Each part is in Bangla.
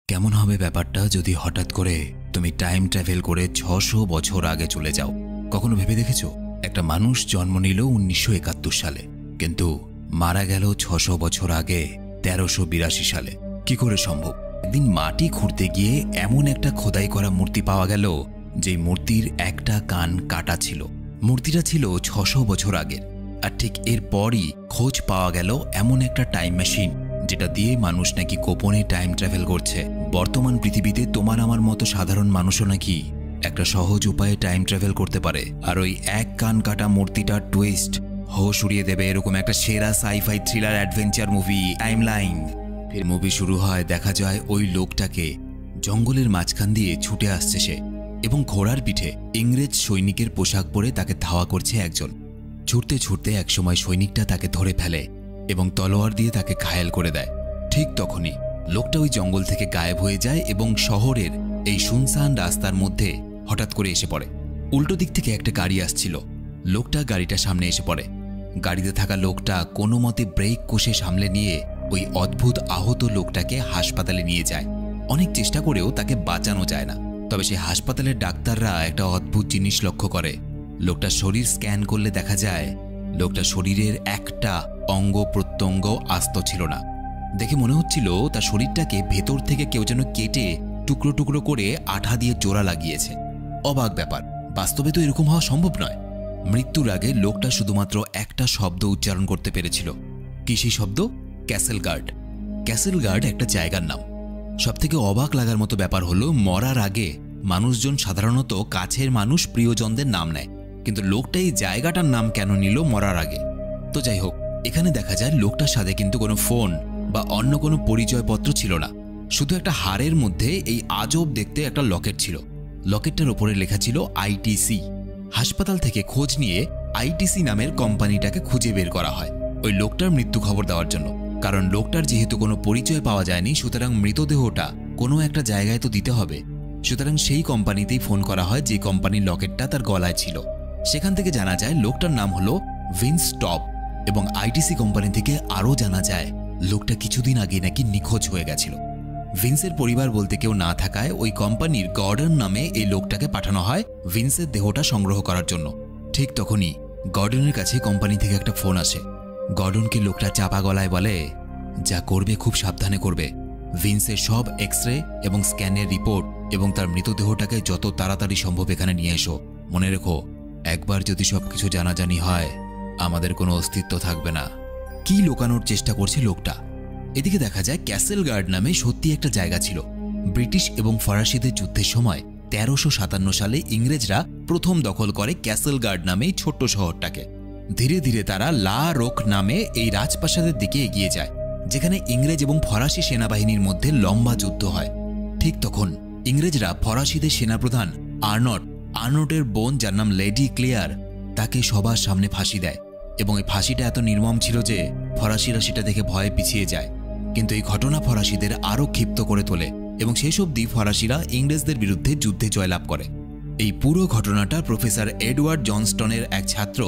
কেমন হবে ব্যাপারটা যদি হঠাৎ করে তুমি টাইম ট্রাভেল করে ৬০০ বছর আগে চলে যাও? কখনো ভেবে দেখেছো একটা মানুষ জন্ম নিল ১৯৭১ সালে, কিন্তু মারা গেল ৬০০ বছর আগে ১৩৮২ সালে? কি করে সম্ভব? একদিন মাটি খুঁড়তে গিয়ে এমন একটা খোদাই করা মূর্তি পাওয়া গেল, যেই মূর্তির একটা কান কাটা ছিল। মূর্তিটা ছিল ৬০০ বছর আগের। আর ঠিক এরপরই খোঁজ পাওয়া গেল এমন একটা টাইম মেশিন, যেটা দিয়ে মানুষ নাকি গোপনে টাইম ট্রাভেল করছে। বর্তমান পৃথিবীতে তোমার আমার মতো সাধারণ মানুষও নাকি একটা সহজ উপায়ে টাইম ট্রাভেল করতে পারে। আর ওই এক কান কাটা মূর্তিটার টুইস্ট হোশ উড়িয়ে দেবে এরকম একটা সেরা sci-fi thriller adventure movie, timeline. ফের মুভি শুরু হয়, দেখা যায় ওই লোকটাকে জঙ্গলের মাঝখান দিয়ে ছুটে আসছে সে, এবং ঘোড়ার পিঠে ইংরেজ সৈনিকের পোশাক পরে তাকে ধাওয়া করছে একজন। ছুটতে ছুটতে একসময় সৈনিকটা তাকে ধরে ফেলে এবং তলোয়ার দিয়ে তাকে ঘায়েল করে দেয়। ঠিক তখনই লোকটা ওই জঙ্গল থেকে গায়েব হয়ে যায় এবং শহরের এই শুনশান রাস্তার মধ্যে হঠাৎ করে এসে পড়ে। উল্টো দিক থেকে একটা গাড়ি আসছিল। লোকটা গাড়িটা সামনে এসে পড়ে। গাড়িতে থাকা লোকটা কোনো মতে ব্রেক কষে সামলে নিয়ে ওই অদ্ভুত আহত লোকটাকে হাসপাতালে নিয়ে যায়। অনেক চেষ্টা করেও তাকে বাঁচানো যায় না। তবে সেই হাসপাতালের ডাক্তাররা একটা অদ্ভুত জিনিস লক্ষ্য করে। লোকটার শরীর স্ক্যান করলে দেখা যায় লোকটার শরীরের একটা অঙ্গ প্রত্যঙ্গ আস্ত ছিল না। দেখে মনে হচ্ছিল তার শরীরটাকে ভেতর থেকে কেউ যেন কেটে টুকরো টুকরো করে আঠা দিয়ে জোড়া লাগিয়েছে। অবাক ব্যাপার, বাস্তবে তো এরকম হওয়া সম্ভব নয়। মৃত্যুর আগে লোকটা শুধুমাত্র একটা শব্দ উচ্চারণ করতে পেরেছিল। কি সেই শব্দ? Castle guard. ক্যাসেল গার্ড একটা জায়গার নাম। সবথেকে অবাক লাগার মতো ব্যাপার হলো, মরার আগে মানুষজন সাধারণত কাছের মানুষ প্রিয়জনদের নাম নেয়, কিন্তু লোকটা এই জায়গাটার নাম কেন নিল মরার আগে? তো যাই হোক, এখানে দেখা যায় লোকটার সাথে কিন্তু কোনো ফোন বা অন্য কোনো পরিচয়পত্র ছিল না। শুধু একটা হাড়ের মধ্যে এই আজব দেখতে একটা লকেট ছিল। লকেটটার ওপরে লেখা ছিল আইটিসি। হাসপাতাল থেকে খোঁজ নিয়ে আইটিসি নামের কোম্পানিটাকে খুঁজে বের করা হয় ওই লোকটার মৃত্যু খবর দেওয়ার জন্য। কারণ লোকটার যেহেতু কোনো পরিচয় পাওয়া যায়নি, সুতরাং মৃতদেহটা কোনো একটা জায়গায় তো দিতে হবে। সুতরাং সেই কোম্পানিতেই ফোন করা হয় যে কোম্পানির লকেটটা তার গলায় ছিল। সেখান থেকে জানা যায় লোকটার নাম হলো ভিন্স টপ। এবং আইটিসি কোম্পানি থেকে আরও জানা যায় লোকটা কিছুদিন আগে নাকি নিখোঁজ হয়ে গেছিল। ভিন্সের পরিবার বলতে কেউ না থাকায় ওই কোম্পানির গর্ডন নামে এই লোকটাকে পাঠানো হয় ভিন্সের দেহটা সংগ্রহ করার জন্য। ঠিক তখনই গর্ডনের কাছে কোম্পানি থেকে একটা ফোন আসে। গর্ডনকে লোকটা চাপা গলায় বলে, যা করবে খুব সাবধানে করবে। ভিন্সের সব এক্সরে এবং স্ক্যানের রিপোর্ট এবং তার মৃতদেহটাকে যত তাড়াতাড়ি সম্ভব এখানে নিয়ে এসো। মনে রেখো, একবার যদি সবকিছু জানাজানি হয়, আমাদের কোনো অস্তিত্ব থাকবে না। কি লুকানোর চেষ্টা করছে লোকটা? এদিকে দেখা যায় ক্যাসেল গার্ড নামে সত্যি একটা জায়গা ছিল। ব্রিটিশ এবং ফরাসিদের যুদ্ধের সময় ১৩৫৭ সালে ইংরেজরা প্রথম দখল করে ক্যাসেল গার্ড নামে এই ছোট্ট শহরটাকে। ধীরে ধীরে তারা লা রোক নামে এই রাজপ্রাসাদের দিকে এগিয়ে যায়, যেখানে ইংরেজ এবং ফরাসি সেনাবাহিনীর মধ্যে লম্বা যুদ্ধ হয়। ঠিক তখন ইংরেজরা ফরাসিদের সেনাপ্রধান আর্নটের বোন, যার নাম লেডি ক্লেয়ার, তাকে সবার সামনে ফাঁসি দেয়। এবং এই ফাঁসিটা এত নির্মম ছিল যে ফরাসিরা সেটা দেখে ভয়ে পিছিয়ে যায়। কিন্তু এই ঘটনা ফরাসিদের আরও ক্ষিপ্ত করে তোলে এবং শেষ অবধি ফরাসিরা ইংরেজদের বিরুদ্ধে যুদ্ধে জয়লাভ করে। এই পুরো ঘটনাটা প্রফেসর এডওয়ার্ড জনস্টনের এক ছাত্র,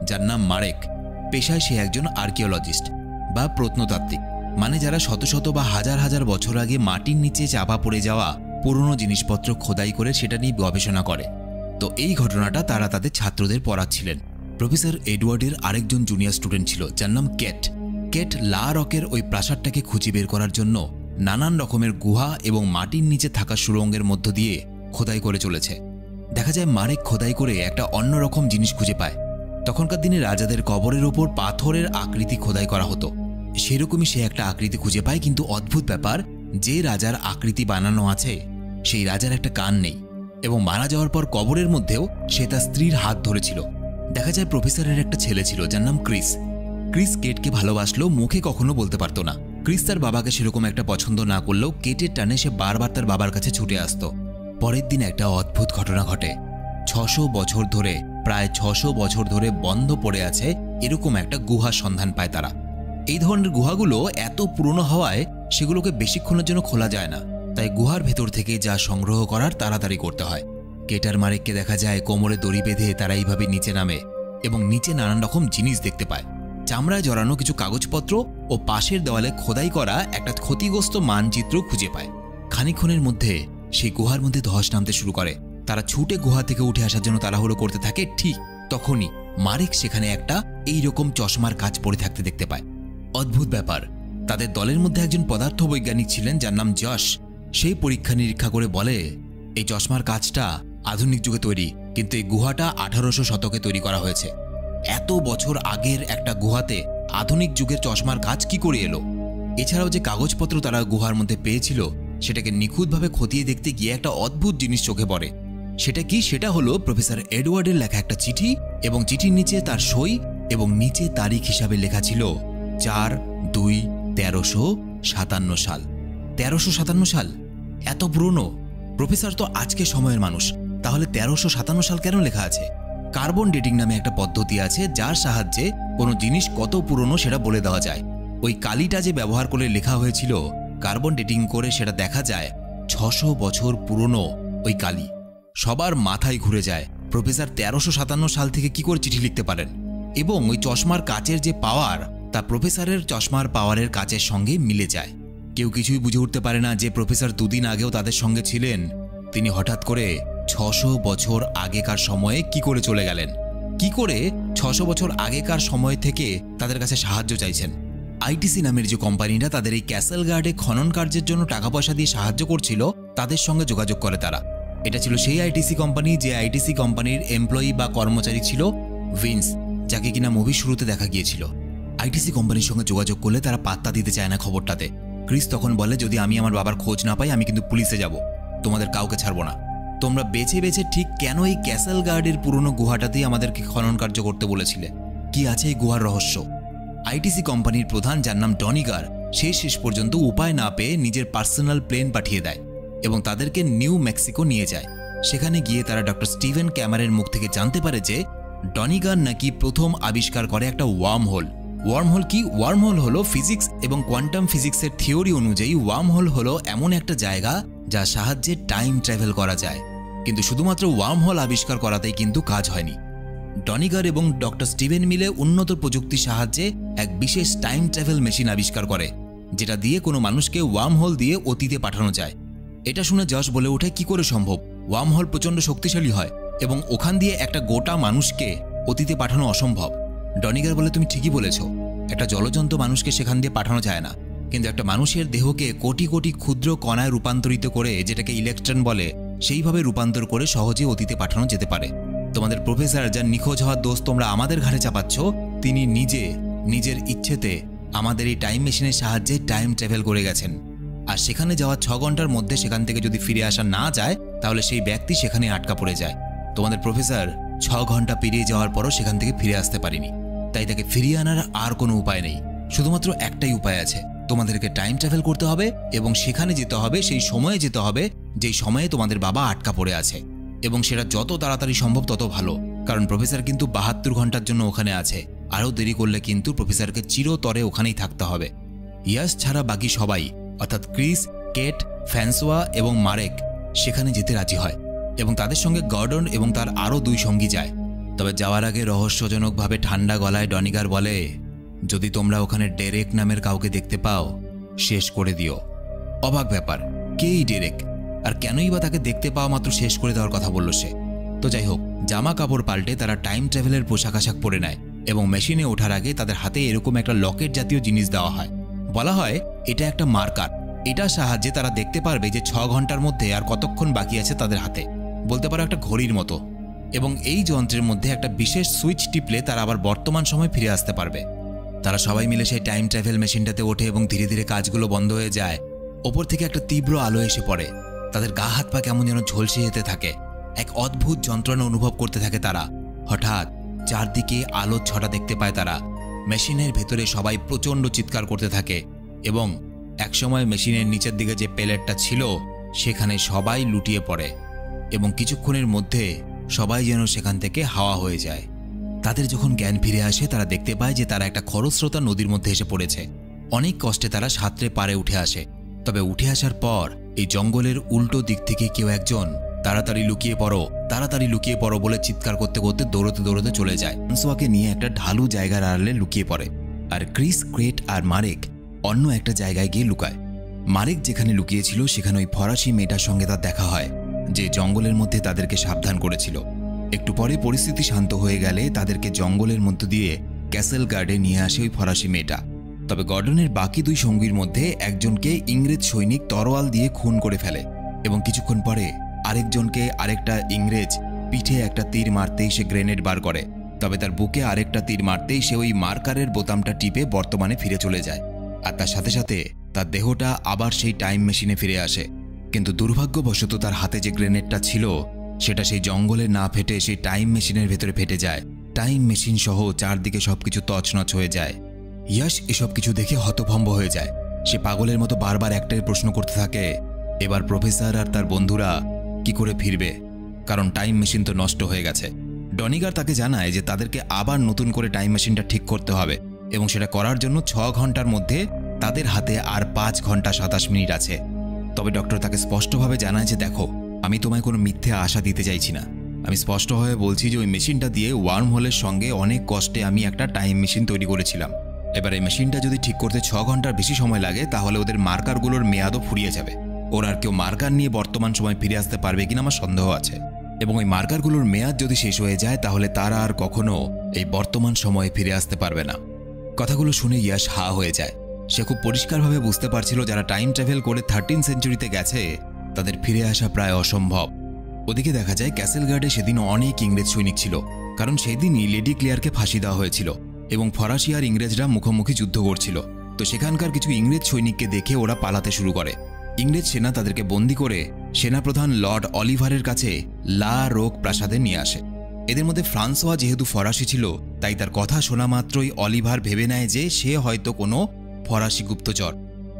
যার নাম মারেক, পেশায় সে একজন আর্কিওলজিস্ট বা প্রত্নতাত্ত্বিক, মানে যারা শত শত বা হাজার হাজার বছর আগে মাটির নিচে চাপা পড়ে যাওয়া পুরনো জিনিসপত্র খোদাই করে সেটা নিয়ে গবেষণা করে। তো এই ঘটনাটা তারা তাদের ছাত্রদের পড়াচ্ছিলেন। প্রফেসর এডওয়ার্ডের আরেকজন জুনিয়র স্টুডেন্ট ছিল, যার নাম কেট লা রকের ওই প্রাসাদটাকে খুঁজে বের করার জন্য নানান রকমের গুহা এবং মাটির নিচে থাকা সুড়ঙ্গের মধ্য দিয়ে খোদাই করে চলেছে। দেখা যায় মারেক খোদাই করে একটা অন্যরকম জিনিস খুঁজে পায়। তখনকার দিনে রাজাদের কবরের ওপর পাথরের আকৃতি খোদাই করা হতো, সেরকমই সে একটা আকৃতি খুঁজে পায়। কিন্তু অদ্ভুত ব্যাপার, যে রাজার আকৃতি বানানো আছে সেই রাজার একটা কান নেই, এবং মারা যাওয়ার পর কবরের মধ্যেও সে তার স্ত্রীর হাত ধরেছিল। দেখা যায় প্রফেসরের একটা ছেলে ছিল, যার নাম ক্রিস কেটকে ভালোবাসলেও মুখে কখনো বলতে পারত না। ক্রিস তার বাবাকে সেরকম একটা পছন্দ না করলেও কেটের টানে সে বারবার তার বাবার কাছে ছুটে আসত। পরের দিন একটা অদ্ভুত ঘটনা ঘটে। প্রায় ৬০০ বছর ধরে বন্ধ পড়ে আছে এরকম একটা গুহার সন্ধান পায় তারা। এই ধরনের গুহাগুলো এত পুরনো হওয়ায় সেগুলোকে বেশিক্ষণের জন্য খোলা যায় না, তাই গুহার ভেতর থেকে যা সংগ্রহ করার তাড়াতাড়ি করতে হয়। কেটার মারেককে দেখা যায় কোমরে দড়ি বেঁধে তারা এইভাবে নিচে নামে এবং নিচে নানান রকম জিনিস দেখতে পায়। চামড়ায় জড়ানো কিছু কাগজপত্র ও পাশের দেওয়ালে খোদাই করা একটা ক্ষতিগ্রস্ত মানচিত্র খুঁজে পায়। খানিকক্ষণের মধ্যে সেই গুহার মধ্যে ধস নামতে শুরু করে। তারা ছুটে গুহা থেকে উঠে আসার জন্য তাড়াহুড়ো করতে থাকে। ঠিক তখনই মারেক সেখানে একটা এইরকম চশমার কাঁচ পড়ে থাকতে দেখতে পায়। অদ্ভুত ব্যাপার, তাদের দলের মধ্যে একজন পদার্থ বৈজ্ঞানিক ছিলেন যার নাম যশ। সেই পরীক্ষা নিরীক্ষা করে বলে এই চশমার কাঁচটা আধুনিক যুগে তৈরি, কিন্তু এই গুহাটা 1800 শতকে তৈরি করা হয়েছে। এত বছর আগের একটা গুহাতে আধুনিক যুগের চশমার কাঁচ কি করে এলো? এছাড়াও যে কাগজপত্র তারা গুহার মধ্যে পেয়েছিল সেটাকে নিখুঁতভাবে খতিয়ে দেখতে গিয়ে একটা অদ্ভুত জিনিস চোখে পড়ে। সেটা কি? সেটা হলো প্রফেসর এডওয়ার্ডের লেখা একটা চিঠি, এবং চিঠির নিচে তার সই, এবং নিচে তারিখ হিসাবে লেখা ছিল 4/2/1357 সাল। 1357 সাল? এত পুরনো? প্রফেসর তো আজকে সময়ের মানুষ, তাহলে 1357 সাল কেন লেখা আছে? কার্বন ডেটিং নামে একটা পদ্ধতি আছে যার সাহায্যে কোনো জিনিস কত পুরনো সেটা বলে দেওয়া যায়। ওই কালিটা যে ব্যবহার করে লেখা হয়েছিল, কার্বন ডেটিং করে সেটা দেখা যায় 600 বছর পুরনো ওই কালি। সবার মাথায় ঘুরে যায়, প্রফেসর 1357 সাল থেকে কি করে চিঠি লিখতে পারেন? এবং ওই চশমার কাচের যে পাওয়ার, তা প্রফেসরের চশমার পাওয়ারের কাচের সঙ্গে মিলে যায়। কেউ কিছুই বুঝে উঠতে পারে না যে প্রফেসর দুদিন আগেও তাদের সঙ্গে ছিলেন, তিনি হঠাৎ করে 600 বছর আগেকার সময়ে কি করে চলে গেলেন? কি করে 600 বছর আগেকার সময় থেকে তাদের কাছে সাহায্য চাইছেন? আইটিসি নামের যে কোম্পানিটা তাদের এই ক্যাসেল গার্ডে খনন কার্যের জন্য টাকা পয়সা দিয়ে সাহায্য করছিল, তাদের সঙ্গে যোগাযোগ করে তারা। এটা ছিল সেই আইটিসি কোম্পানি যে আইটিসি কোম্পানির এমপ্লয়ি বা কর্মচারী ছিল ভিন্স, যাকে কিনা মুভির শুরুতে দেখা গিয়েছিল। আইটিসি কোম্পানির সঙ্গে যোগাযোগ করলে তারা পাত্তা দিতে চায় না খবরটাতে। ক্রিস তখন বলে, যদি আমি আমার বাবার খোঁজ না পাই আমি কিন্তু পুলিশে যাব, তোমাদের কাউকে ছাড়বো না। তোমরা বেছে বেছে ঠিক কেন এই ক্যাসেল গার্ডের পুরনো গুহাটাতেই আমাদেরকে খনন কার্য করতে বলেছিলে? কি আছে এই গুহার রহস্য? আইটিসি কোম্পানির প্রধান, যার নাম ডনিগার, সে শেষ পর্যন্ত উপায় না পেয়ে নিজের পার্সোনাল প্লেন পাঠিয়ে দেয় এবং তাদেরকে নিউ মেক্সিকো নিয়ে যায়। সেখানে গিয়ে তারা ডক্টর স্টিভেন ক্যামারের মুখ থেকে জানতে পারে যে ডনিগার নাকি প্রথম আবিষ্কার করে একটা ওয়ার্ম হোল। ওয়ার্ম হোল কি? ওয়ার্ম হোল হলো ফিজিক্স এবং কোয়ান্টাম ফিজিক্সের থিওরি অনুযায়ী ওয়ার্ম হোল হলো এমন একটা জায়গা যার সাহায্যে টাইম ট্রাভেল করা যায়। কিন্তু শুধুমাত্র ওয়ার্ম হোল আবিষ্কার করাতেই কিন্তু কাজ হয়নি। ডনিগার এবং ডক্টর স্টিভেন মিলে উন্নত প্রযুক্তির সাহায্যে এক বিশেষ টাইম ট্রাভেল মেশিন আবিষ্কার করে, যেটা দিয়ে কোনো মানুষকে ওয়ার্ম হোল দিয়ে অতীতে পাঠানো যায়। এটা শুনে যশ বলে ওঠে, কি করে সম্ভব? ওয়ার্ম হোল প্রচণ্ড শক্তিশালী হয় এবং ওখান দিয়ে একটা গোটা মানুষকে অতীতে পাঠানো অসম্ভব। ডনিগার বলে, তুমি ঠিকই বলেছ, একটা জলজন্ত মানুষকে সেখান দিয়ে পাঠানো যায় না, কিন্তু একটা মানুষের দেহকে কোটি কোটি ক্ষুদ্র কণায় রূপান্তরিত করে, যেটাকে ইলেকট্রন বলে, সেইভাবে রূপান্তর করে সহজে অতীতে পাঠানো যেতে পারে। তোমাদের প্রফেসর যার নিখোঁজ হওয়ার দোষ তোমরা আমাদের ঘাড়ে চাপাচ্ছ, তিনি নিজের ইচ্ছেতে আমাদের এই টাইম মেশিনের সাহায্যে টাইম ট্রাভেল করে গেছেন। আর সেখানে যাওয়ার 6 ঘন্টার মধ্যে সেখান থেকে যদি ফিরে আসা না যায়, তাহলে সেই ব্যক্তি সেখানে আটকা পড়ে যায়। তোমাদের প্রফেসর 6 ঘন্টা পেরিয়ে যাওয়ার পরও সেখান থেকে ফিরে আসতে পারেনি, তাই তাকে ফিরিয়ে আনার আর কোনো উপায় নেই। শুধুমাত্র একটাই উপায় আছে, তোমাদেরকে টাইম ট্রাভেল করতে হবে এবং সেখানে যেতে হবে, সেই সময়ে যেতে হবে যেই সময়ে তোমাদের বাবা আটকা পড়ে আছে, এবং সেটা যত তাড়াতাড়ি সম্ভব তত ভালো, কারণ প্রফেসর কিন্তু 72 ঘন্টার জন্য ওখানে আছে। আরও দেরি করলে কিন্তু প্রফেসরকে চিরতরে ওখানেই থাকতে হবে। ইয়াস ছাড়া বাকি সবাই, অর্থাৎ ক্রিস, কেট, ফ্যান্সোয়া এবং মারেক সেখানে যেতে রাজি হয় এবং তাদের সঙ্গে গর্ডন এবং তার আরও 2 সঙ্গী যায়। তবে যাওয়ার আগে রহস্যজনকভাবে ঠান্ডা গলায় ডনিগার বলে, যদি তোমরা ওখানে ডেরেক নামের কাউকে দেখতে পাও, শেষ করে দিও। অবাক ব্যাপার, কেই ডেরেক? আর কেনই বা তাকে দেখতে পাওয়া মাত্র শেষ করে দেওয়ার কথা বলল সে? তো যাই হোক, জামা কাপড় পাল্টে তারা টাইম ট্রাভেলের পোশাক আশাক পরে নেয় এবং মেশিনে ওঠার আগে তাদের হাতে এরকম একটা লকেট জাতীয় জিনিস দেওয়া হয়। বলা হয় এটা একটা মার্কার, এটার সাহায্যে তারা দেখতে পারবে যে 6 ঘন্টার মধ্যে আর কতক্ষণ বাকি আছে তাদের হাতে, বলতে পারো একটা ঘড়ির মতো। এবং এই যন্ত্রের মধ্যে একটা বিশেষ সুইচ টিপলে তারা আবার বর্তমান সময় ফিরে আসতে পারবে। তারা সবাই মিলে সেই টাইম ট্রাভেল মেশিনটাতে ওঠে এবং ধীরে ধীরে কাজগুলো বন্ধ হয়ে যায়। ওপর থেকে একটা তীব্র আলো এসে পড়ে, তাদের গা হাত পা কেমন যেন ঝলসে যেতে থাকে, এক অদ্ভুত যন্ত্রণা অনুভব করতে থাকে তারা। হঠাৎ চারদিকে আলোর ছটা দেখতে পায় তারা। মেশিনের ভেতরে সবাই প্রচণ্ড চিৎকার করতে থাকে এবং একসময় মেশিনের নিচের দিকে যে প্লেটটা ছিল সেখানে সবাই লুটিয়ে পড়ে এবং কিছুক্ষণের মধ্যে সবাই যেন সেখান থেকে হাওয়া হয়ে যায়। তাদের যখন জ্ঞান ফিরে আসে তারা দেখতে পায় যে তারা একটা খরস্রোতা নদীর মধ্যে এসে পড়েছে। অনেক কষ্টে তারা সাঁতরে পাড়ে উঠে আসে। তবে উঠে আসার পর এই জঙ্গলের উল্টো দিক থেকে কেউ একজন তাড়াতাড়ি লুকিয়ে পড়ো, তাড়াতাড়ি লুকিয়ে পড়ো বলে চিৎকার করতে করতে দৌড়তে দৌড়তে চলে যায়। ফ্রান্সোয়াকে নিয়ে একটা ঢালু জায়গার আড়ালে লুকিয়ে পড়ে, আর ক্রিস, ক্রেট আর মারেক অন্য একটা জায়গায় গিয়ে লুকায়। মারেক যেখানে লুকিয়েছিল সেখানে ওই ফরাসি মেয়েটার সঙ্গে তার দেখা হয়, যে জঙ্গলের মধ্যে তাদেরকে সাবধান করেছিল। একটু পরে পরিস্থিতি শান্ত হয়ে গেলে তাদেরকে জঙ্গলের মধ্য দিয়ে ক্যাসেল গার্ডে নিয়ে আসে ওই ফরাসি মেয়েটা। তবে গর্ডনের বাকি 2 সঙ্গীর মধ্যে একজনকে ইংরেজ সৈনিক তরোয়াল দিয়ে খুন করে ফেলে এবং কিছুক্ষণ পরে আরেকজনকে আরেকটা ইংরেজ পিঠে একটা তীর মারতেই সে গ্রেনেড বার করে। তবে তার বুকে আরেকটা তীর মারতেই সে ওই মার্কারের বোতামটা টিপে বর্তমানে ফিরে চলে যায়, আর তার সাথে সাথে তার দেহটা আবার সেই টাইম মেশিনে ফিরে আসে। কিন্তু দুর্ভাগ্যবশত তার হাতে যে গ্রেনেডটা ছিল সেটা সেই জঙ্গলে না ফেটে সেই টাইম মেশিনের ভেতরে ফেটে যায়। টাইম মেশিন সহ চারদিকে সবকিছু তছনছ হয়ে যায়। ইয়াশ এসব কিছু দেখে হতভম্ব হয়ে যায়। সে পাগলের মতো বারবার একটাই প্রশ্ন করতে থাকে, এবার প্রফেসর আর তার বন্ধুরা কি করে ফিরবে, কারণ টাইম মেশিন তো নষ্ট হয়ে গেছে। ডনিগার তাকে জানায় যে তাদেরকে আবার নতুন করে টাইম মেশিনটা ঠিক করতে হবে এবং সেটা করার জন্য 6 ঘন্টার মধ্যে তাদের হাতে আর 5 ঘন্টা 27 মিনিট আছে। তবে ডক্টর তাকে স্পষ্টভাবে জানায় যে দেখো, আমি তোমায় কোনো মিথ্যে আশা দিতে চাইছি না। আমি স্পষ্টভাবে বলছি যে ওই মেশিনটা দিয়ে ওয়ার্ম হোলের সঙ্গে অনেক কষ্টে আমি একটা টাইম মেশিন তৈরি করেছিলাম। এবার এই মেশিনটা যদি ঠিক করতে 6 ঘন্টার বেশি সময় লাগে তাহলে ওদের মার্কারগুলোর মেয়াদও ফুরিয়ে যাবে। ওরা আর কেউ মার্কার নিয়ে বর্তমান সময় ফিরে আসতে পারবে কিনা আমার সন্দেহ আছে, এবং ওই মার্কারগুলোর মেয়াদ যদি শেষ হয়ে যায় তাহলে তারা আর কখনো এই বর্তমান সময়ে ফিরে আসতে পারবে না। কথাগুলো শুনে ইয়াশ হা হয়ে যায়। সে খুব পরিষ্কারভাবে বুঝতে পারছিল যারা টাইম ট্রাভেল করে 13 সেঞ্চুরিতে গেছে তাদের ফিরে আসা প্রায় অসম্ভব। ওদিকে দেখা যায় ক্যাসেল গার্ডে সেদিন অনেক ইংরেজ সৈনিক ছিল, কারণ সেদিনই লেডি ক্লিয়ারকে ফাঁসি দেওয়া হয়েছিল এবং ফরাসি আর ইংরেজরা মুখোমুখি যুদ্ধ করছিল। তো সেখানকার কিছু ইংরেজ সৈনিককে দেখে ওরা পালাতে শুরু করে। ইংরেজ সেনা তাদেরকে বন্দী করে সেনাপ্রধান লর্ড অলিভারের কাছে লা রোক প্রাসাদে নিয়ে আসে। এদের মধ্যে ফ্রান্সোয়া যেহেতু ফরাসি ছিল তাই তার কথা শোনা মাত্রই অলিভার ভেবে নেয় যে সে হয়তো কোনো ফরাসি গুপ্তচর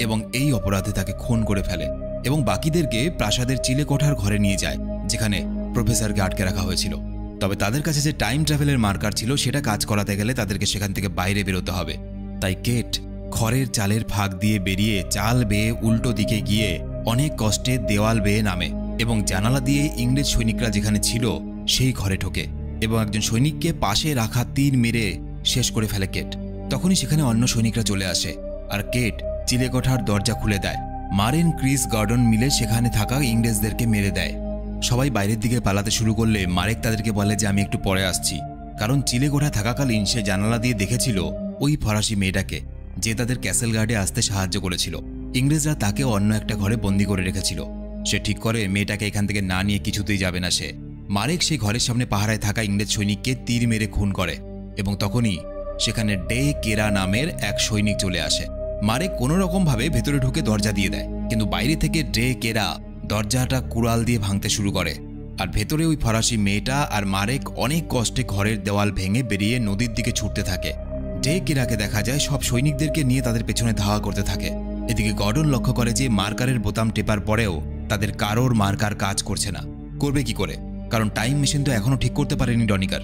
এবং এই অপরাধে তাকে খুন করে ফেলে এবং বাকিদেরকে প্রাসাদের চিলেকোঠার ঘরে নিয়ে যায় যেখানে প্রফেসরকে আটকে রাখা হয়েছিল। তবে তাদের কাছে যে টাইম ট্রাভেলের মার্কার ছিল সেটা কাজ করাতে গেলে তাদেরকে সেখান থেকে বাইরে বেরোতে হবে। তাই কেট খড়ের চালের ফাঁক দিয়ে বেরিয়ে চাল বেয়ে উল্টো দিকে গিয়ে অনেক কষ্টে দেওয়াল বেয়ে নামে এবং জানালা দিয়ে ইংরেজ সৈনিকরা যেখানে ছিল সেই ঘরে ঢোকে এবং একজন সৈনিককে পাশে রাখা তীর মেরে শেষ করে ফেলে কেট। তখনই সেখানে অন্য সৈনিকরা চলে আসে আর কেট চিলেকোঠার দরজা খুলে দেয়। মারেন, ক্রিস, গর্ডন মিলে সেখানে থাকা ইংরেজদেরকে মেরে দেয়। সবাই বাইরের দিকে পালাতে শুরু করলে মারেক তাদেরকে বলে যে আমি একটু পরে আসছি, কারণ চিলেকোঠা থাকাকালীন সে জানালা দিয়ে দেখেছিল ওই ফরাসি মেয়েটাকে যে তাদের ক্যাসেল গার্ডে আসতে সাহায্য করেছিল। ইংরেজরা তাকে অন্য একটা ঘরে বন্দী করে রেখেছিল। সে ঠিক করে মেয়েটাকে এখান থেকে না নিয়ে কিছুতেই যাবে না সে। মারেক সেই ঘরের সামনে পাহারায় থাকা ইংরেজ সৈনিককে তীর মেরে খুন করে এবং তখনই সেখানে ডে কেরা নামের এক সৈনিক চলে আসে। মারেক কোনো রকমভাবে ভেতরে ঢুকে দরজা দিয়ে দেয়, কিন্তু বাইরে থেকে ডে কেরা দরজাটা কুড়াল দিয়ে ভাঙতে শুরু করে আর ভেতরে ওই ফরাসি মেয়েটা আর মারেক অনেক কষ্টে ঘরের দেওয়াল ভেঙে বেরিয়ে নদীর দিকে ছুটতে থাকে। ডে কেরাকে দেখা যায় সব সৈনিকদেরকে নিয়ে তাদের পেছনে ধাওয়া করতে থাকে। এদিকে গর্ডন লক্ষ্য করে যে মার্কারের বোতাম টেপার পরেও তাদের কারোর মার্কার কাজ করছে না। করবে কি করে, কারণ টাইম মেশিন তো এখনো ঠিক করতে পারেনি ডনিকার।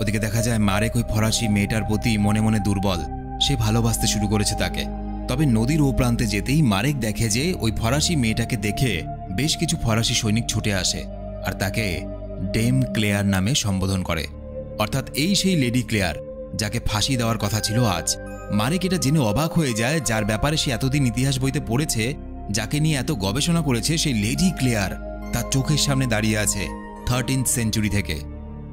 ওদিকে দেখা যায় মারেক ওই ফরাসি মেয়েটার প্রতি মনে মনে দুর্বল, সে ভালোবাসতে শুরু করেছে তাকে। তবে নদীর ও প্রান্তে যেতেই মারেক দেখে যে ওই ফরাসি মেয়েটাকে দেখে বেশ কিছু ফরাসি সৈনিক ছুটে আসে আর তাকে ডেম ক্লেয়ার নামে সম্বোধন করে, অর্থাৎ এই সেই লেডি ক্লেয়ার যাকে ফাঁসি দেওয়ার কথা ছিল আজ। মারেক এটা জেনে অবাক হয়ে যায়, যার ব্যাপারে সে এতদিন ইতিহাস বইতে পড়েছে, যাকে নিয়ে এত গবেষণা করেছে, সেই লেডি ক্লেয়ার তার চোখের সামনে দাঁড়িয়ে আছে 13th সেঞ্চুরি থেকে।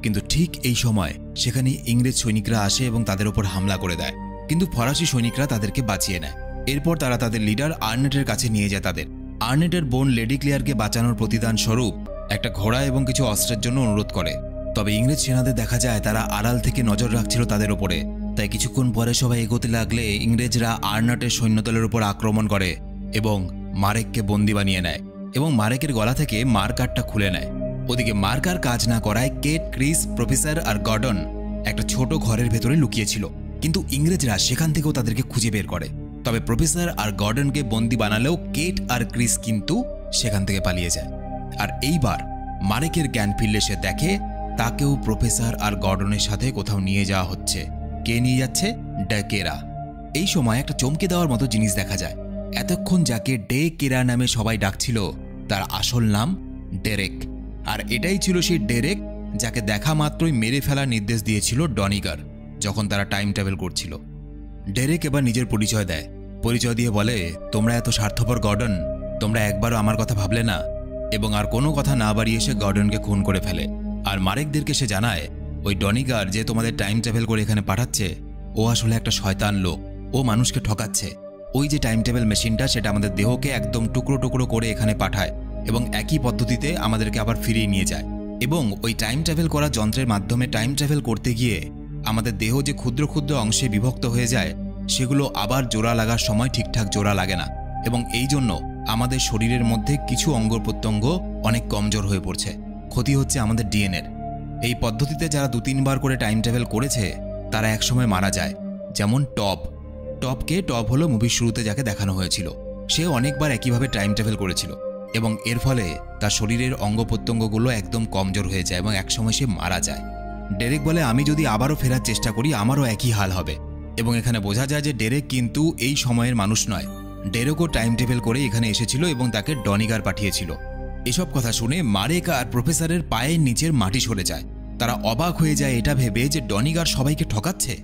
কিন্তু ঠিক এই সময় সেখানে ইংরেজ সৈনিকরা আসে এবং তাদের ওপর হামলা করে দেয়, কিন্তু ফরাসি সৈনিকরা তাদেরকে বাঁচিয়ে নেয়। এরপর তারা তাদের লিডার আর্নেটের কাছে নিয়ে যায় তাদের। আর্নেটের বোন লেডি ক্লেয়ারকে বাঁচানোর প্রতিদান স্বরূপ একটা ঘোড়া এবং কিছু অস্ত্রের জন্য অনুরোধ করে। তবে ইংরেজ সেনাদের দেখা যায় তারা আড়াল থেকে নজর রাখছিল তাদের ওপরে। তাই কিছুক্ষণ পরে সবাই এগোতে লাগলে ইংরেজরা আর্নেটের সৈন্যদলের উপর আক্রমণ করে এবং মারেককে বন্দি বানিয়ে নেয় এবং মারেকের গলা থেকে মার্কারটা খুলে নেয়। ওদিকে মার্কার কাজ না করায় কেট, ক্রিস, প্রফেসর আর গর্ডন একটা ছোট ঘরের ভেতরে লুকিয়েছিল, কিন্তু ইংরেজরা সেখান থেকেও তাদেরকে খুঁজে বের করে। তবে প্রফেসর আর গর্ডনকে বন্দি বানালেও কেট আর ক্রিস কিন্তু সেখান থেকে পালিয়ে যায়। আর এইবার মারেকের জ্ঞান ফিরলে সে দেখে তাকেও প্রফেসর আর গর্ডনের সাথে কোথাও নিয়ে যাওয়া হচ্ছে। কে নিয়ে যাচ্ছে? ডে কেরা। এই সময় একটা চমকে দেওয়ার মতো জিনিস দেখা যায়। এতক্ষণ যাকে ডে কেরা নামে সবাই ডাকছিল তার আসল নাম ডেরেক, আর এটাই ছিল সেই ডেরেক যাকে দেখা মাত্রই মেরে ফেলার নির্দেশ দিয়েছিল ডনিগার যখন তারা টাইম ট্রাভেল করছিল। ডেরেক এবার নিজের পরিচয় দেয়। পরিচয় দিয়ে বলে, তোমরা এত স্বার্থপর গর্ডন, তোমরা একবারও আমার কথা ভাবলে না। এবং আর কোনো কথা না বাড়িয়ে সে গর্ডনকে খুন করে ফেলে। আর মারেকদেরকে সে জানায়, ওই ডনিগার যে তোমাদের টাইম ট্রাভেল করে এখানে পাঠাচ্ছে, ও আসলে একটা শয়তান লোক, ও মানুষকে ঠকাচ্ছে। ওই যে টাইম ট্রাভেল মেশিনটা, সেটা আমাদের দেহকে একদম টুকরো টুকরো করে এখানে পাঠায় এবং একই পদ্ধতিতে আমাদেরকে আবার ফিরিয়ে নিয়ে যায়। এবং ওই টাইম ট্রাভেল করা যন্ত্রের মাধ্যমে টাইম ট্রাভেল করতে গিয়ে আমাদের দেহ যে ক্ষুদ্র ক্ষুদ্র অংশে বিভক্ত হয়ে যায়, সেগুলো আবার জোড়া লাগার সময় ঠিকঠাক জোড়া লাগে না। এবং এই জন্য আমাদের শরীরের মধ্যে কিছু অঙ্গ প্রত্যঙ্গ অনেক কমজোর হয়ে পড়ছে, ক্ষতি হচ্ছে আমাদের ডিএনএর। এই পদ্ধতিতে যারা 2-3 বার করে টাইম ট্রাভেল করেছে তারা একসময় মারা যায়। যেমন টপ হলো মুভির শুরুতে যাকে দেখানো হয়েছিল। সে অনেকবার একইভাবে টাইম ট্রাভেল করেছিল এবং এর ফলে তার শরীরের অঙ্গ প্রত্যঙ্গগুলো একদম কমজোর হয়ে যায় এবং একসময় সে মারা যায়। ডেরেক বলে, আমি যদি আবারও ফেরার চেষ্টা করি আমারও একই হাল হবে। এবং এখানে বোঝা যায় যে ডেরেক কিন্তু এই সময়ের মানুষ নয়। ডেরেকও টাইম ট্রাভেল করে এখানে এসেছিল এবং তাকে ডনিগার পাঠিয়েছিল। এসব কথা শুনে মারেক আর প্রফেসরের পায়ের নিচের মাটি সরে যায়। তারা অবাক হয়ে যায় এটা ভেবে যে ডনিগার সবাইকে ঠকাচ্ছে।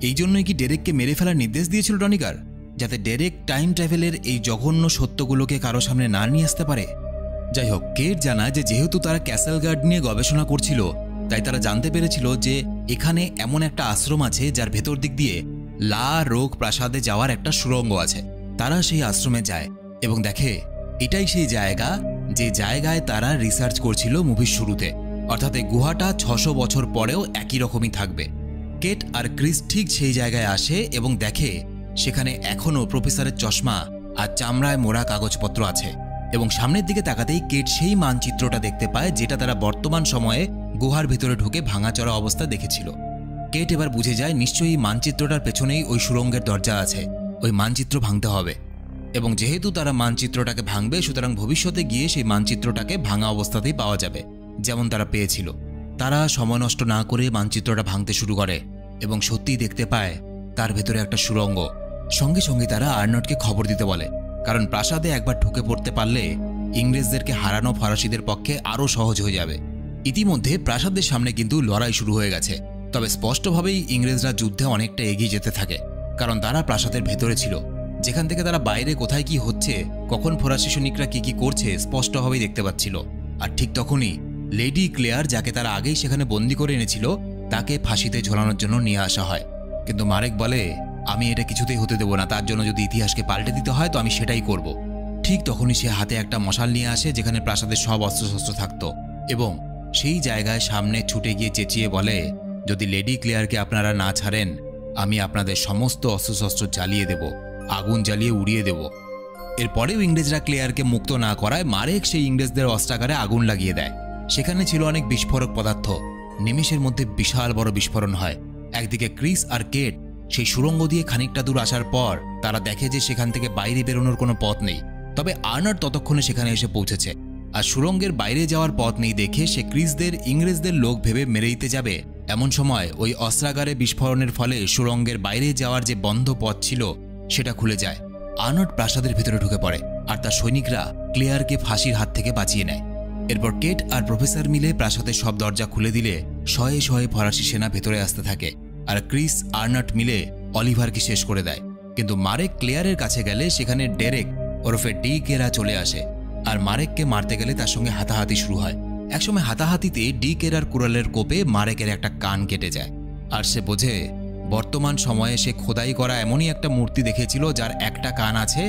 এই জন্যই কি ডেরেককে মেরে ফেলার নির্দেশ দিয়েছিল ডনিগার, যাতে ডেরেক টাইম ট্রাভেলের এই জঘন্য সত্যগুলোকে কারো সামনে না নিয়ে আসতে পারে। যাই হোক, কেট জানায় যে যেহেতু তারা ক্যাসেল গার্ড নিয়ে গবেষণা করছিল, তাই তারা জানতে পেরেছিল যে এখানে এমন একটা আশ্রম আছে যার ভেতর দিক দিয়ে লা রোগ প্রাসাদে যাওয়ার একটা সুড়ঙ্গ আছে। তারা সেই আশ্রমে যায় এবং দেখে এটাই সেই জায়গা যে জায়গায় তারা রিসার্চ করছিল মুভির শুরুতে, অর্থাৎ এই গুহাটা 600 বছর পরেও একই রকমই থাকবে। কেট আর ক্রিস ঠিক সেই জায়গায় আসে এবং দেখে সেখানে এখনও প্রফেসরের চশমা আর চামড়ায় মোড়া কাগজপত্র আছে। এবং সামনের দিকে তাকাতেই কেট সেই মানচিত্রটা দেখতে পায় যেটা তারা বর্তমান সময়ে গুহার ভেতরে ঢুকে ভাঙাচড়া অবস্থা দেখেছিল। কেট এবার বুঝে যায় নিশ্চয়ই মানচিত্রটার পেছনেই ওই সুড়ঙ্গের দরজা আছে, ওই মানচিত্র ভাঙতে হবে। এবং যেহেতু তারা মানচিত্রটাকে ভাঙবে, সুতরাং ভবিষ্যতে গিয়ে সেই মানচিত্রটাকে ভাঙা অবস্থাতেই পাওয়া যাবে যেমন তারা পেয়েছিল। তারা সময় নষ্ট না করে মানচিত্রটা ভাঙতে শুরু করে এবং সত্যিই দেখতে পায় তার ভেতরে একটা সুড়ঙ্গ। সঙ্গে সঙ্গে তারা আর্নটকে খবর দিতে বলে, কারণ প্রাসাদে একবার ঢুকে পড়তে পারলে ইংরেজদেরকে হারানো ফরাসিদের পক্ষে আরও সহজ হয়ে যাবে। ইতিমধ্যে প্রাসাদের সামনে কিন্তু লড়াই শুরু হয়ে গেছে, তবে স্পষ্টভাবেই ইংরেজরা যুদ্ধে অনেকটা এগিয়ে যেতে থাকে, কারণ তারা প্রাসাদের ভেতরে ছিল, যেখান থেকে তারা বাইরে কোথায় কি হচ্ছে, কখন ফরাসি সৈনিকরা কি করছে স্পষ্টভাবেই দেখতে পাচ্ছিল। আর ঠিক তখনই লেডি ক্লেয়ার, যাকে তারা আগেই সেখানে বন্দি করে এনেছিল, তাকে ফাঁসিতে ঝোলানোর জন্য নিয়ে আসা হয়। কিন্তু মারেক বলে, আমি এটা কিছুতেই হতে দেব না, তার জন্য যদি ইতিহাসকে পাল্টে দিতে হয় তো আমি সেটাই করব। ঠিক তখনই সে হাতে একটা মশাল নিয়ে আসে যেখানে প্রাসাদের সব অস্ত্রশস্ত্র থাকত এবং সেই জায়গায় সামনে ছুটে গিয়ে চেঁচিয়ে বলে, যদি লেডি ক্লেয়ারকে আপনারা না ছাড়েন আমি আপনাদের সমস্ত অস্ত্রশস্ত্র জ্বালিয়ে দেব, আগুন জ্বালিয়ে উড়িয়ে দেব। এরপরেও ইংরেজরা ক্লেয়ারকে মুক্ত না করায় মারেক সেই ইংরেজদের অস্ত্রাগারে আগুন লাগিয়ে দেয়। সেখানে ছিল অনেক বিস্ফোরক পদার্থ। নিমেষের মধ্যে বিশাল বড় বিস্ফোরণ হয়। একদিকে ক্রিস আর কেট সেই সুড়ঙ্গ দিয়ে খানিকটা দূর আসার পর তারা দেখে যে সেখান থেকে বাইরে বেরোনোর কোনো পথ নেই। তবে আর্নট ততক্ষণে সেখানে এসে পৌঁছেছে, আর সুড়ঙ্গের বাইরে যাওয়ার পথ নেই দেখে সে ক্রিসদের ইংরেজদের লোক ভেবে মেরে দিতে যাবে। এমন সময় ওই অস্ত্রাগারে বিস্ফোরণের ফলে সুড়ঙ্গের বাইরে যাওয়ার যে বন্ধ পথ ছিল সেটা খুলে যায়। আর্নট প্রাসাদের ভিতরে ঢুকে পড়ে আর তার সৈনিকরা ক্লেয়ারকে ফাঁসির হাত থেকে বাঁচিয়ে নেয়। এরপর কেট আর প্রফেসর মিলে প্রাসাদের সব দরজা খুলে দিলে শয়ে শয়ে ফরাসি সেনা ভেতরে আসতে থাকে, আর ক্রিস আর্নট মিলে অলিভারকে শেষ করে দেয়। কিন্তু মারেক ক্লেয়ারের কাছে গেলে সেখানে ডেরেক ওরফে ডি কেরা চলে আসে, আর মারেককে মারতে গেলে তার সঙ্গে হাতাহাতি শুরু হয়। একসময় হাতাহাতিতে ডি কেরার কুড়ালের কোপে মারেকের একটা কান কেটে যায়, আর সে বোঝে বর্তমান সময়ে সে খোদাই করা এমনই একটা মূর্তি দেখেছিল যার একটা কান আছে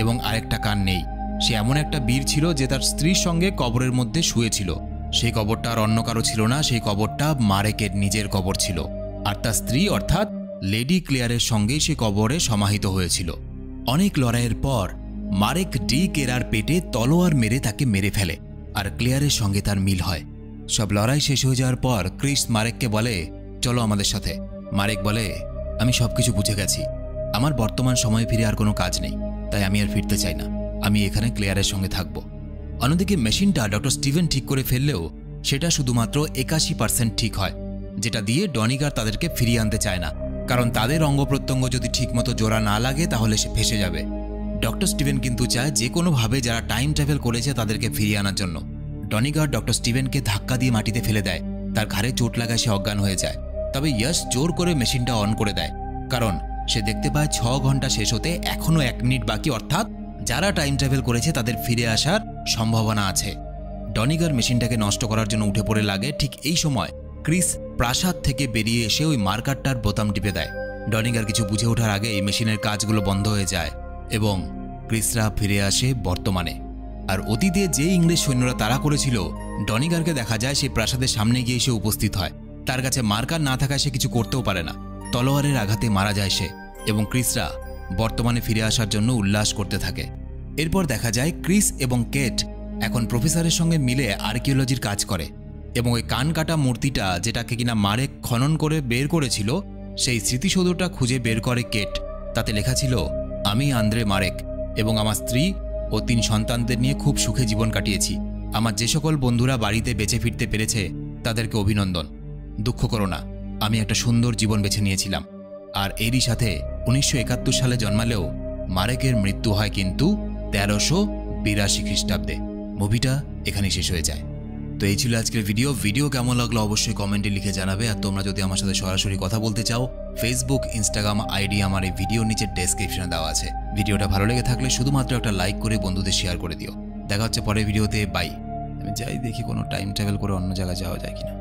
এবং আরেকটা কান নেই। সে এমন একটা বীর ছিল যে তার স্ত্রীর সঙ্গে কবরের মধ্যে শুয়েছিল। সেই কবরটা আর অন্য কারো ছিল না, সেই কবরটা মারেকের নিজের কবর ছিল, আর তার স্ত্রী অর্থাৎ লেডি ক্লেয়ারের সঙ্গেই সে কবরে সমাহিত হয়েছিল। অনেক লড়াইয়ের পর মারেক ডি কেরার পেটে তলোয়ার মেরে তাকে মেরে ফেলে, আর ক্লেয়ারের সঙ্গে তার মিল হয়। সব লড়াই শেষ হয়ে যাওয়ার পর ক্রিস মারেককে বলে, চলো আমাদের সাথে। মারেক বলে, আমি সবকিছু বুঝে গেছি, আমার বর্তমান সময়ে ফিরে আর কোনো কাজ নেই, তাই আমি আর ফিরতে চাই না, আমি এখানে ক্লেয়ারের সঙ্গে থাকব। অন্যদিকে মেশিনটা ডক্টর স্টিভেন ঠিক করে ফেললেও সেটা শুধুমাত্র 81% ঠিক হয়, যেটা দিয়ে ডনিগার তাদেরকে ফিরিয়ে আনতে চায় না, কারণ তাদের অঙ্গ প্রত্যঙ্গ যদি ঠিকমতো জোড়া না লাগে তাহলে সে ফেসে যাবে। ডক্টর স্টিভেন কিন্তু চায় যে কোনোভাবে যারা টাইম ট্রাভেল করেছে তাদেরকে ফিরিয়ে আনার জন্য। ডনিগার ডক্টর স্টিভেনকে ধাক্কা দিয়ে মাটিতে ফেলে দেয়, তার ঘাড়ে চোট লাগায় সে অজ্ঞান হয়ে যায়। তবে ইয়শ জোর করে মেশিনটা অন করে দেয়, কারণ সে দেখতে পায় 6 ঘন্টা শেষ হতে এখনো 1 মিনিট বাকি, অর্থাৎ যারা টাইম ট্রাভেল করেছে তাদের ফিরে আসার সম্ভাবনা আছে। ডনিগার মেশিনটাকে নষ্ট করার জন্য উঠে পড়ে লাগে। ঠিক এই সময় ক্রিস প্রাসাদ থেকে বেরিয়ে এসে ওই মার্কারটার বোতাম টিপে দেয়। ডনিগার কিছু বুঝে ওঠার আগে এই মেশিনের কাজগুলো বন্ধ হয়ে যায় এবং ক্রিসরা ফিরে আসে বর্তমানে। আর অতীতে যে ইংরেজ সৈন্যরা তাড়া করেছিল, ডনিগারকে দেখা যায় সেই প্রাসাদের সামনে গিয়ে এসে উপস্থিত হয়। তার কাছে মার্কার না থাকায় সে কিছু করতেও পারে না। তলোয়ারের আঘাতে মারা যায় সে এবং ক্রিসরা বর্তমানে ফিরে আসার জন্য উল্লাস করতে থাকে। এরপর দেখা যায় ক্রিস এবং কেট এখন প্রফেসরের সঙ্গে মিলে আর্কিওলজির কাজ করে এবং ওই কান কাটা মূর্তিটা, যেটাকে কিনা মারেক খনন করে বের করেছিল, সেই স্মৃতিসৌধটা খুঁজে বের করে কেট। তাতে লেখা ছিল, আমি আন্দ্রে মারেক এবং আমার স্ত্রী ও 3 সন্তানদের নিয়ে খুব সুখে জীবন কাটিয়েছি। আমার যে সকল বন্ধুরা বাড়িতে বেঁচে ফিরতে পেরেছে তাদেরকে অভিনন্দন। দুঃখ করো না, আমি একটা সুন্দর জীবন বেছে নিয়েছিলাম। আর এরই সাথে 1971 সালে জন্মালেও মারেকের মৃত্যু হয় কিন্তু 1382 খ্রিস্টাব্দে। মুভিটা এখানেই শেষ হয়ে যায়। তো এই ছিল আজকের ভিডিও কেমন লাগলো অবশ্যই কমেন্টে লিখে জানাবে। আর তোমরা যদি আমার সাথে সরাসরি কথা বলতে চাও, ফেসবুক, ইনস্টাগ্রাম আইডি আমার এই ভিডিওর নিচে ডেসক্রিপশনে দেওয়া আছে। ভিডিওটা ভালো লেগে থাকলে শুধুমাত্র একটা লাইক করে বন্ধুদের শেয়ার করে দিও। দেখা হচ্ছে পরের ভিডিওতে। বাই। আমি যাই দেখি কোনো টাইম ট্রাভেল করে অন্য জায়গায় যাওয়া যায় কিনা।